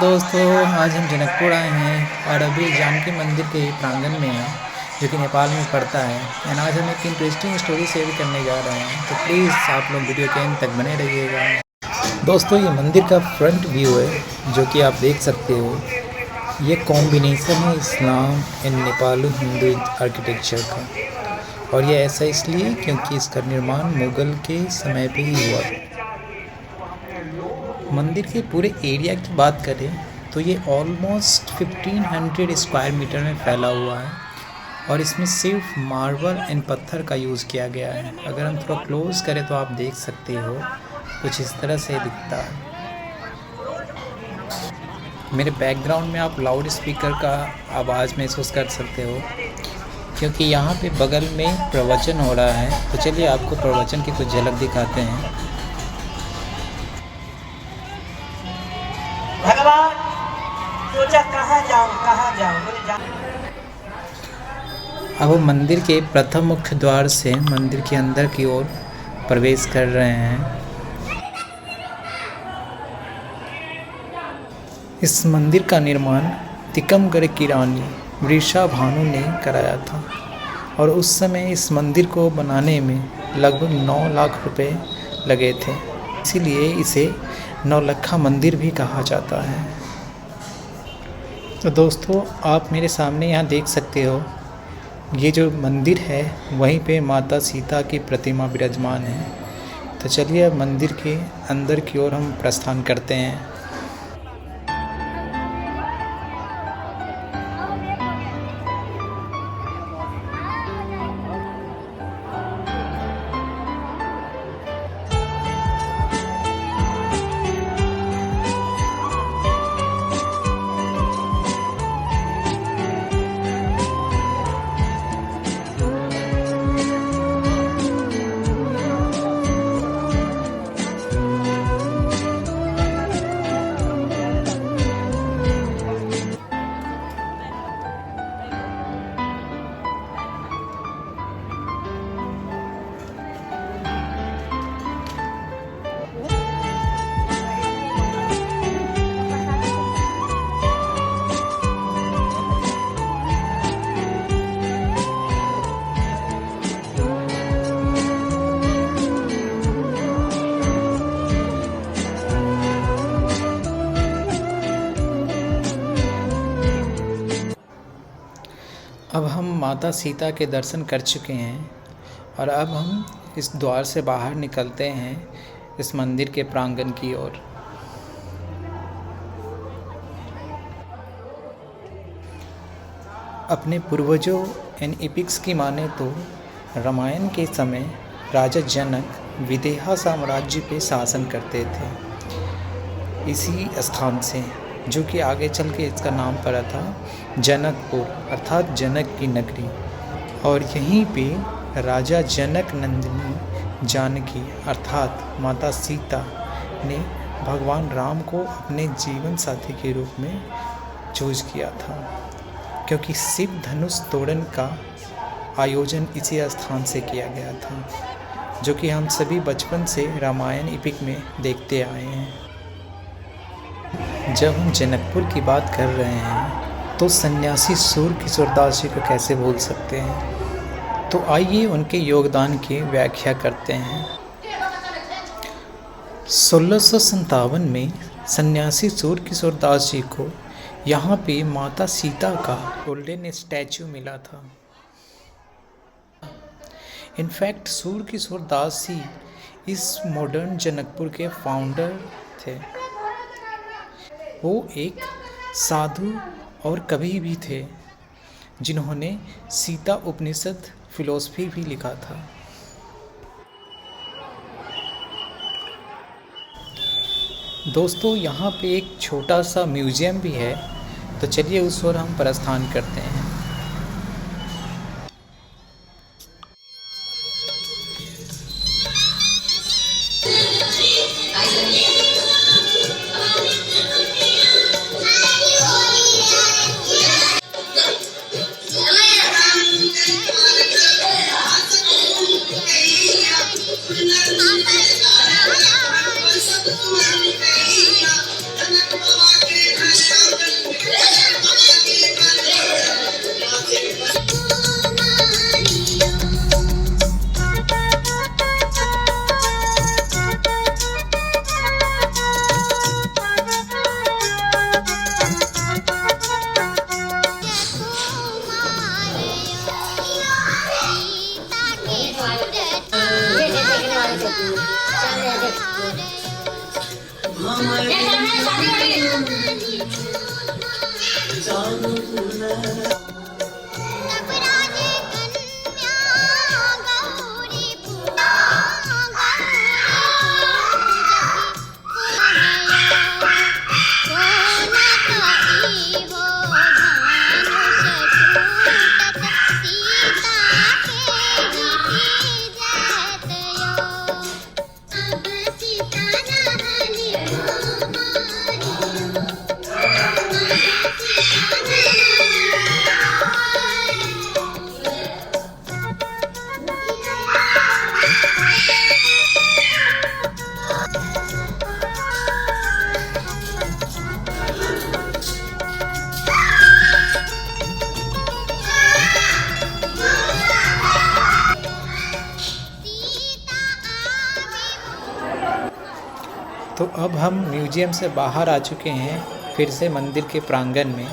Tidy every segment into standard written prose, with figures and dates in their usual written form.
दोस्तों, आज हम जनकपुर आए हैं और अभी जानकी मंदिर के प्रांगण में हैं, जो कि नेपाल में पड़ता है। एंड आज हम एक इंटरेस्टिंग स्टोरी शेयर करने जा रहे हैं, तो प्लीज़ आप लोग वीडियो के अंत तक बने रहिएगा। दोस्तों, ये मंदिर का फ्रंट व्यू है, जो कि आप देख सकते हो। ये कॉम्बिनेशन है इस्लाम एंड नेपाली हिंदू आर्किटेक्चर का, और ये ऐसा इसलिए क्योंकि इसका निर्माण मुग़ल के समय पे ही हुआ। मंदिर के पूरे एरिया की बात करें तो ये ऑलमोस्ट 1500 स्क्वायर मीटर में फैला हुआ है, और इसमें सिर्फ मार्बल एंड पत्थर का यूज़ किया गया है। अगर हम थोड़ा क्लोज करें तो आप देख सकते हो, कुछ इस तरह से दिखता है। मेरे बैकग्राउंड में आप लाउड स्पीकर का आवाज़ महसूस कर सकते हो, क्योंकि यहाँ पे बगल में प्रवचन हो रहा है। तो चलिए आपको प्रवचन की कुछ झलक दिखाते हैं। भगवान सोचा कहाँ जाऊँ बोले जा। अब हम मंदिर के प्रथम मुख्य द्वार से मंदिर के अंदर की ओर प्रवेश कर रहे हैं। इस मंदिर का निर्माण तिकमगढ़ की रानी वृषाभानु ने कराया था, और उस समय इस मंदिर को बनाने में लगभग 9 लाख रुपए लगे थे। इसीलिए इसे नौलखा मंदिर भी कहा जाता है। तो दोस्तों, आप मेरे सामने यहाँ देख सकते हो, ये जो मंदिर है वहीं पे माता सीता की प्रतिमा विराजमान है। तो चलिए अब मंदिर के अंदर की ओर हम प्रस्थान करते हैं। अब हम माता सीता के दर्शन कर चुके हैं, और अब हम इस द्वार से बाहर निकलते हैं इस मंदिर के प्रांगण की ओर। अपने पूर्वजों एंड एपिक्स की माने तो रामायण के समय राजा जनक विदेहा साम्राज्य पे शासन करते थे, इसी स्थान से, जो कि आगे चल के इसका नाम पड़ा था जनकपुर, अर्थात जनक की नगरी। और यहीं पे राजा जनक नंदिनी जानकी अर्थात माता सीता ने भगवान राम को अपने जीवन साथी के रूप में चूज किया था, क्योंकि शिव धनुष तोड़न का आयोजन इसी स्थान से किया गया था, जो कि हम सभी बचपन से रामायण एपिक में देखते आए हैं। जब हम जनकपुर की बात कर रहे हैं तो सन्यासी सूर्य किशोरदास जी को कैसे भूल सकते हैं। तो आइए उनके योगदान की व्याख्या करते हैं। 1657 में सन्यासी सूर्य किशोरदास जी को यहाँ पे माता सीता का गोल्डन स्टैचू मिला था। इनफैक्ट सूर्य किशोरदास जी इस मॉडर्न जनकपुर के फाउंडर थे। वो एक साधु और कवि भी थे, जिन्होंने सीता उपनिषद फिलॉसफी भी लिखा था। दोस्तों, यहाँ पे एक छोटा सा म्यूजियम भी है, तो चलिए उस ओर हम प्रस्थान करते हैं। तो अब हम म्यूजियम से बाहर आ चुके हैं, फिर से मंदिर के प्रांगण में।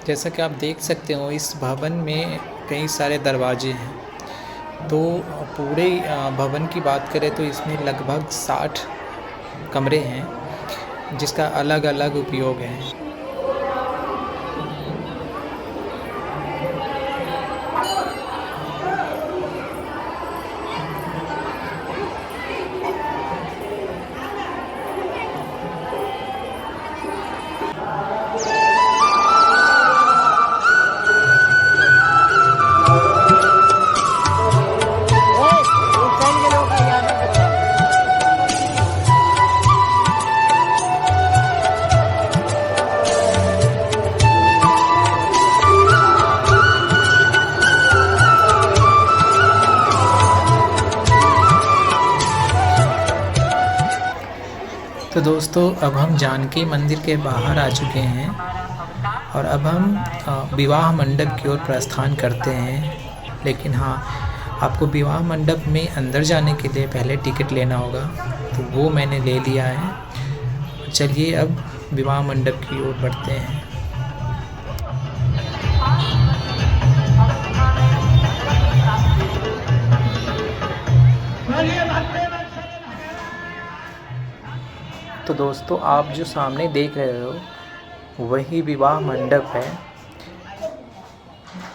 जैसा कि आप देख सकते हो इस भवन में कई सारे दरवाजे हैं। तो पूरे भवन की बात करें तो इसमें लगभग 60 कमरे हैं जिसका अलग अलग उपयोग है। तो दोस्तों अब हम जानकी मंदिर के बाहर आ चुके हैं और अब हम विवाह मंडप की ओर प्रस्थान करते हैं। लेकिन हाँ, आपको विवाह मंडप में अंदर जाने के लिए पहले टिकट लेना होगा, तो वो मैंने ले लिया है। चलिए अब विवाह मंडप की ओर बढ़ते हैं। तो दोस्तों आप जो सामने देख रहे हो वही विवाह मंडप है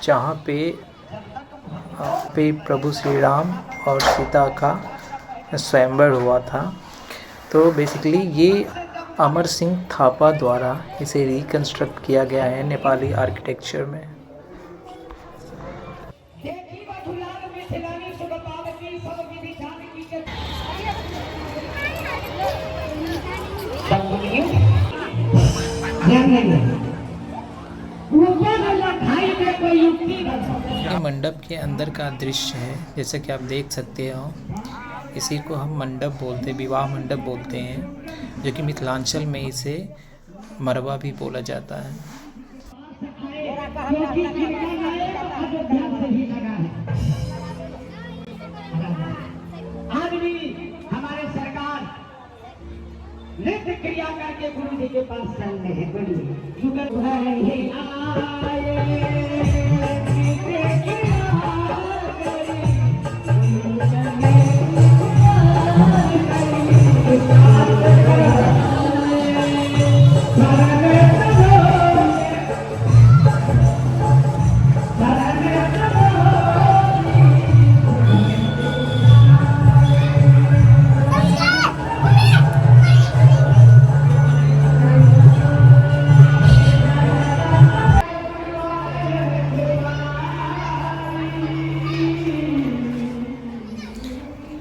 जहाँ पे प्रभु श्री राम और सीता का स्वयंवर हुआ था। तो बेसिकली ये अमर सिंह थापा द्वारा इसे रिकंस्ट्रक्ट किया गया है नेपाली आर्किटेक्चर में। ये मंडप के अंदर का दृश्य है, जैसे कि आप देख सकते हो। इसी को हम मंडप बोलते, विवाह मंडप बोलते हैं, जो कि मिथिलांचल में इसे मरवा भी बोला जाता है। आज भी हमारे सरकार नृत्य क्रिया करके गुरु जी के पास चल रहे हैं।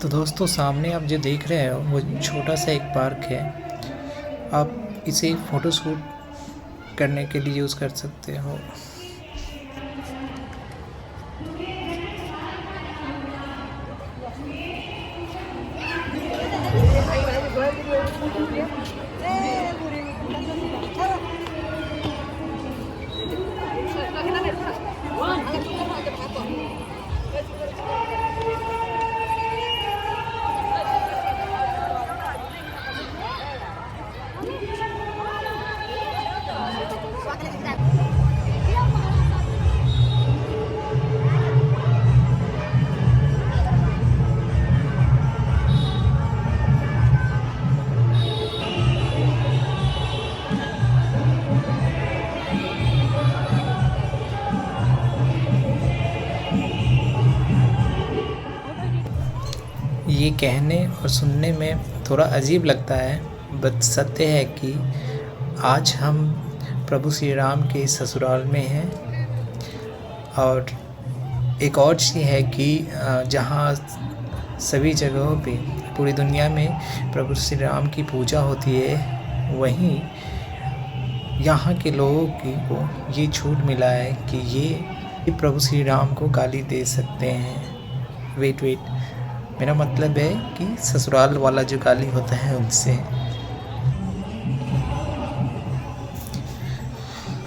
तो दोस्तों सामने आप जो देख रहे हो वो छोटा सा एक पार्क है। आप इसे फ़ोटोशूट करने के लिए यूज़ कर सकते हो। कहने और सुनने में थोड़ा अजीब लगता है, बट सत्य है कि आज हम प्रभु श्री राम के ससुराल में हैं। और एक और चीज़ है कि जहाँ सभी जगहों पे पूरी दुनिया में प्रभु श्री राम की पूजा होती है, वहीं यहाँ के लोगों को ये छूट मिला है कि ये प्रभु श्री राम को गाली दे सकते हैं। वेट मेरा मतलब है कि ससुराल वाला जो गाली होता है उनसे।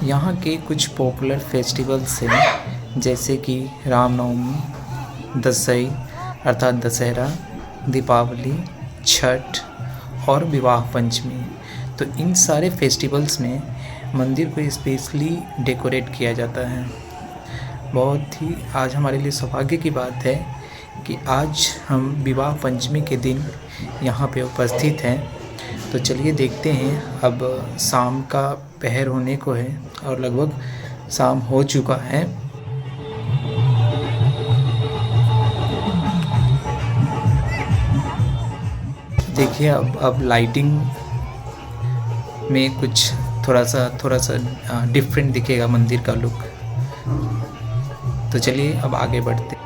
यहाँ के कुछ पॉपुलर फेस्टिवल्स हैं, जैसे कि रामनवमी, दसई अर्थात दशहरा, दीपावली, छठ और विवाह पंचमी। तो इन सारे फेस्टिवल्स में मंदिर को स्पेशली डेकोरेट किया जाता है। बहुत ही आज हमारे लिए सौभाग्य की बात है कि आज हम विवाह पंचमी के दिन यहाँ पे उपस्थित हैं। तो चलिए देखते हैं, अब शाम का पहर होने को है और लगभग शाम हो चुका है। देखिए अब लाइटिंग में कुछ थोड़ा सा डिफरेंट दिखेगा मंदिर का लुक। तो चलिए अब आगे बढ़ते।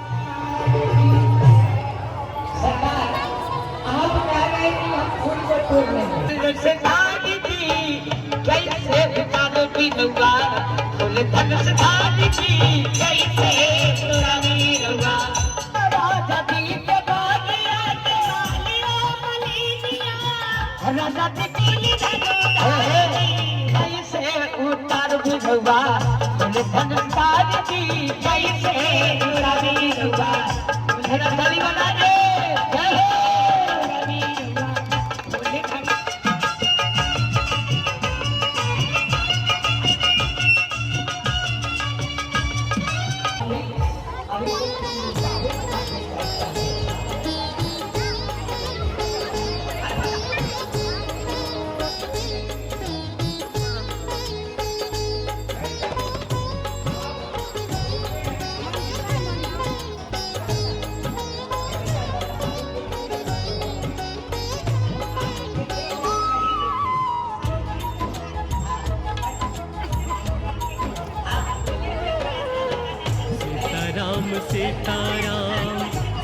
सीताराम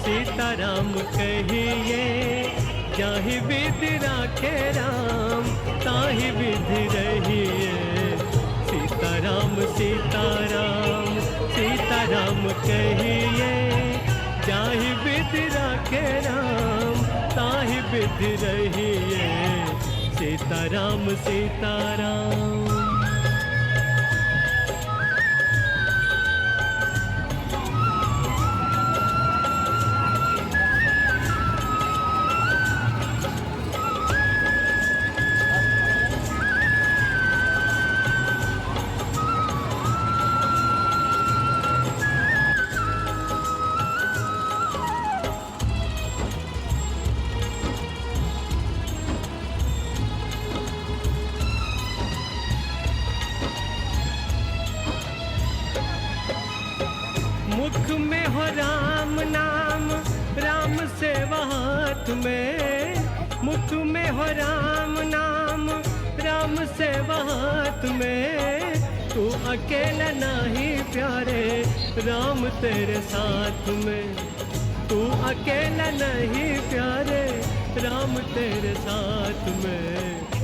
सीताराम कहिए, जाहि विधि राखे राम ताहि विधि रहिए। सीताराम सीताराम सीताराम कहिए, जाहि विधि राखे राम ताहि विधि रहिए। सीताराम सीताराम। मुख में हो राम नाम, राम सेवा हाथ में। मुख में हो राम नाम, राम सेवा हाथ में। तू अकेला नहीं प्यारे, राम तेरे साथ में। तू अकेला नहीं प्यारे, राम तेरे साथ में।